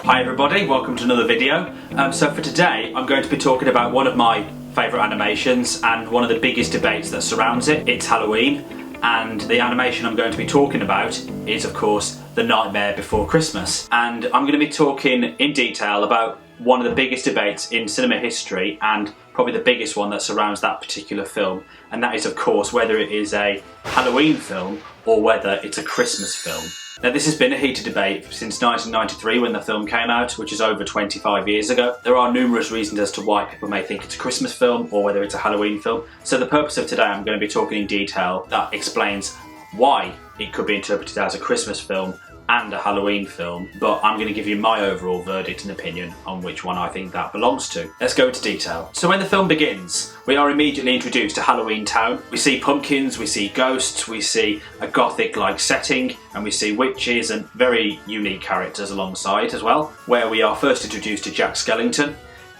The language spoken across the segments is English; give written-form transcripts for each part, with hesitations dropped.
Hi everybody, welcome to another video. So for today I'm going to be talking about one of my favourite animations and one of the biggest debates that surrounds it. It's Halloween, and the animation I'm going to be talking about is of course The Nightmare Before Christmas. And I'm going to be talking in detail about one of the biggest debates in cinema history and probably the biggest one that surrounds that particular film, and that is of course whether it is a Halloween film or whether it's a Christmas film. Now this has been a heated debate since 1993 when the film came out, which is over 25 years ago. There are numerous reasons as to why people may think it's a Christmas film or whether it's a Halloween film. So the purpose of today, I'm going to be talking in detail that explains why it could be interpreted as a Christmas film and a Halloween film, but I'm going to give you my overall verdict and opinion on which one I think that belongs to. Let's go into detail. So when the film begins, we are immediately introduced to Halloween Town. We see pumpkins, we see ghosts, we see a gothic-like setting, and we see witches and very unique characters alongside as well, where we are first introduced to Jack Skellington,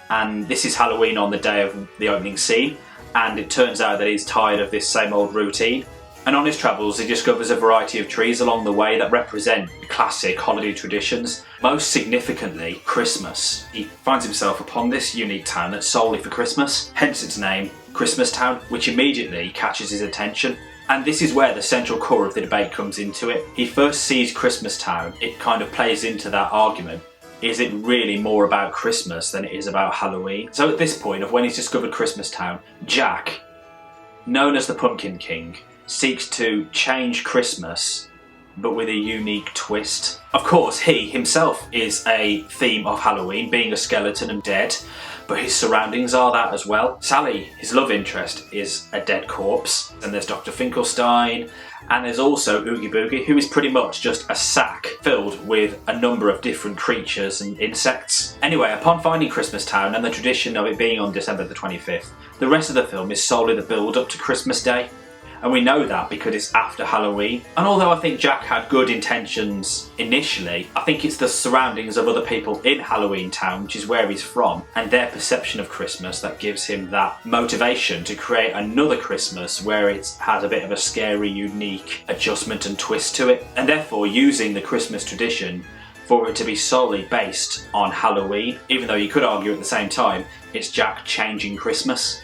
and this is Halloween on the day of the opening scene, and it turns out that he's tired of this same old routine. And on his travels, he discovers a variety of trees along the way that represent classic holiday traditions, most significantly Christmas. He finds himself upon this unique town that's solely for Christmas, hence its name, Christmas Town, which immediately catches his attention. And this is where the central core of the debate comes into it. He first sees Christmas Town, it kind of plays into that argument. Is it really more about Christmas than it is about Halloween? So at this point of when he's discovered Christmas Town, Jack, known as the Pumpkin King, seeks to change Christmas, but with a unique twist. Of course, he himself is a theme of Halloween, being a skeleton and dead, but his surroundings are that as well. Sally, his love interest, is a dead corpse, and there's Dr. Finkelstein, and there's also Oogie Boogie, who is pretty much just a sack filled with a number of different creatures and insects. Anyway, upon finding Christmas Town and the tradition of it being on December the 25th, the rest of the film is solely the build-up to Christmas Day. And we know that because it's after Halloween. And although I think Jack had good intentions initially, I think it's the surroundings of other people in Halloween Town, which is where he's from, and their perception of Christmas that gives him that motivation to create another Christmas where it has a bit of a scary, unique adjustment and twist to it. And therefore using the Christmas tradition for it to be solely based on Halloween, even though you could argue at the same time it's Jack changing Christmas.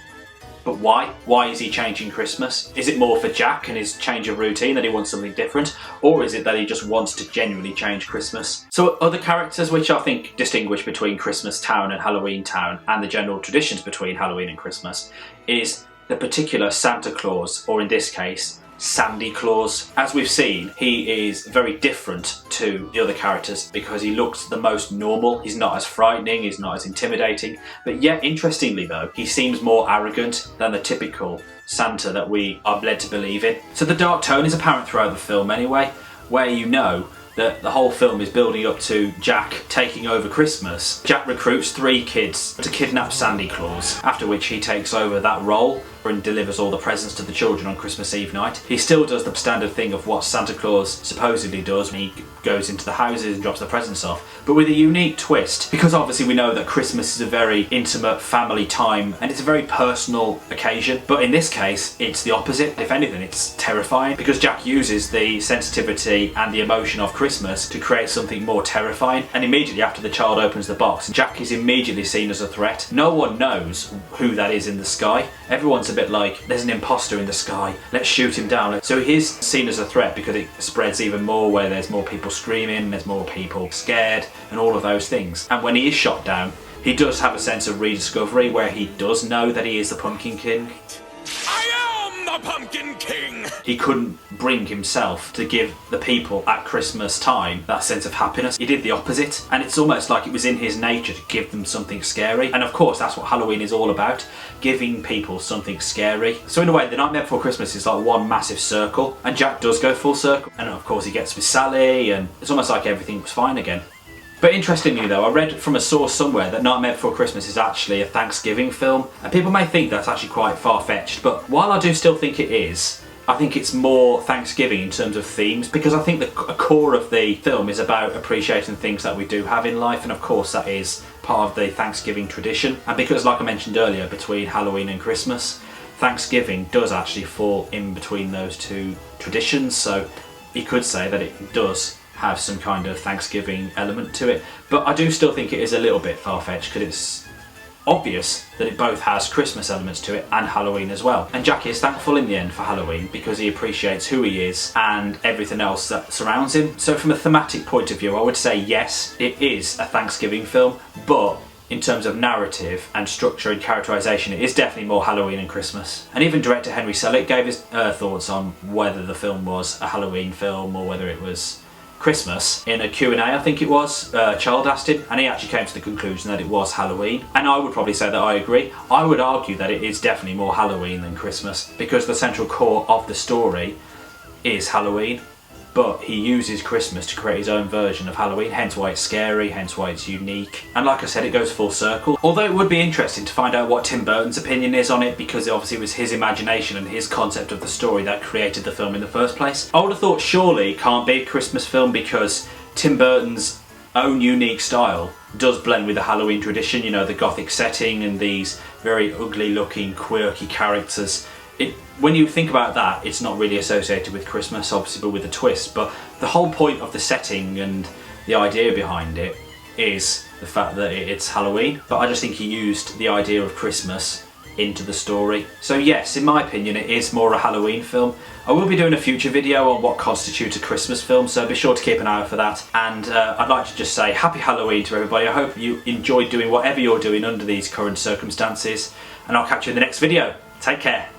But why? Why is he changing Christmas? Is it more for Jack and his change of routine, that he wants something different? Or is it that he just wants to genuinely change Christmas? So other characters which I think distinguish between Christmas Town and Halloween Town and the general traditions between Halloween and Christmas is the particular Santa Claus, or in this case, Sandy Claus. As we've seen, he is very different to the other characters because he looks the most normal. He's not as frightening, he's not as intimidating, but yet interestingly though, he seems more arrogant than the typical Santa that we are led to believe in. So the dark tone is apparent throughout the film anyway, where you know that the whole film is building up to Jack taking over Christmas. Jack recruits 3 kids to kidnap Sandy Claus, after which he takes over that role and delivers all the presents to the children on Christmas Eve night. He still does the standard thing of what Santa Claus supposedly does when he goes into the houses and drops the presents off, but with a unique twist, because obviously we know that Christmas is a very intimate family time and it's a very personal occasion, but in this case it's the opposite. If anything, it's terrifying because Jack uses the sensitivity and the emotion of Christmas to create something more terrifying, and immediately after the child opens the box, Jack is immediately seen as a threat. No one knows who that is in the sky. Everyone's a bit like, there's an imposter in the sky, let's shoot him down. So he is seen as a threat because it spreads even more, where there's more people screaming, there's more people scared, and all of those things. And when he is shot down, he does have a sense of rediscovery where he does know that he is the Pumpkin King. I am the Pumpkin King! He couldn't bring himself to give the people at Christmas time that sense of happiness. He did the opposite, and it's almost like it was in his nature to give them something scary. And of course, that's what Halloween is all about, giving people something scary. So in a way, The Nightmare Before Christmas is like one massive circle, and Jack does go full circle. And of course, he gets with Sally, and it's almost like everything was fine again. But interestingly though, I read from a source somewhere that Nightmare Before Christmas is actually a Thanksgiving film, and people may think that's actually quite far-fetched, but while I do still think it is, I think it's more Thanksgiving in terms of themes, because I think the core of the film is about appreciating things that we do have in life, and of course that is part of the Thanksgiving tradition. And because, like I mentioned earlier, between Halloween and Christmas, Thanksgiving does actually fall in between those two traditions, so you could say that it does have some kind of Thanksgiving element to it, but I do still think it is a little bit far-fetched because it's obvious that it both has Christmas elements to it and Halloween as well. And Jack is thankful in the end for Halloween because he appreciates who he is and everything else that surrounds him. So from a thematic point of view, I would say yes, it is a Thanksgiving film, but in terms of narrative and structure and characterisation, it is definitely more Halloween and Christmas. And even director Henry Selick gave his thoughts on whether the film was a Halloween film or whether it was Christmas in a Q&A, I think it was. Child asked him, and he actually came to the conclusion that it was Halloween. And I would probably say that I agree. I would argue that it is definitely more Halloween than Christmas because the central core of the story is Halloween, but he uses Christmas to create his own version of Halloween, hence why it's scary, hence why it's unique. And like I said, it goes full circle. Although it would be interesting to find out what Tim Burton's opinion is on it, because obviously it was his imagination and his concept of the story that created the film in the first place. I would have thought surely it can't be a Christmas film because Tim Burton's own unique style does blend with the Halloween tradition, you know, the gothic setting and these very ugly looking quirky characters. When you think about that, it's not really associated with Christmas, obviously, but with a twist. But the whole point of the setting and the idea behind it is the fact that it's Halloween. But I just think he used the idea of Christmas into the story. So yes, in my opinion, it is more a Halloween film. I will be doing a future video on what constitutes a Christmas film, so be sure to keep an eye out for that. And I'd like to just say happy Halloween to everybody. I hope you enjoyed doing whatever you're doing under these current circumstances. And I'll catch you in the next video. Take care.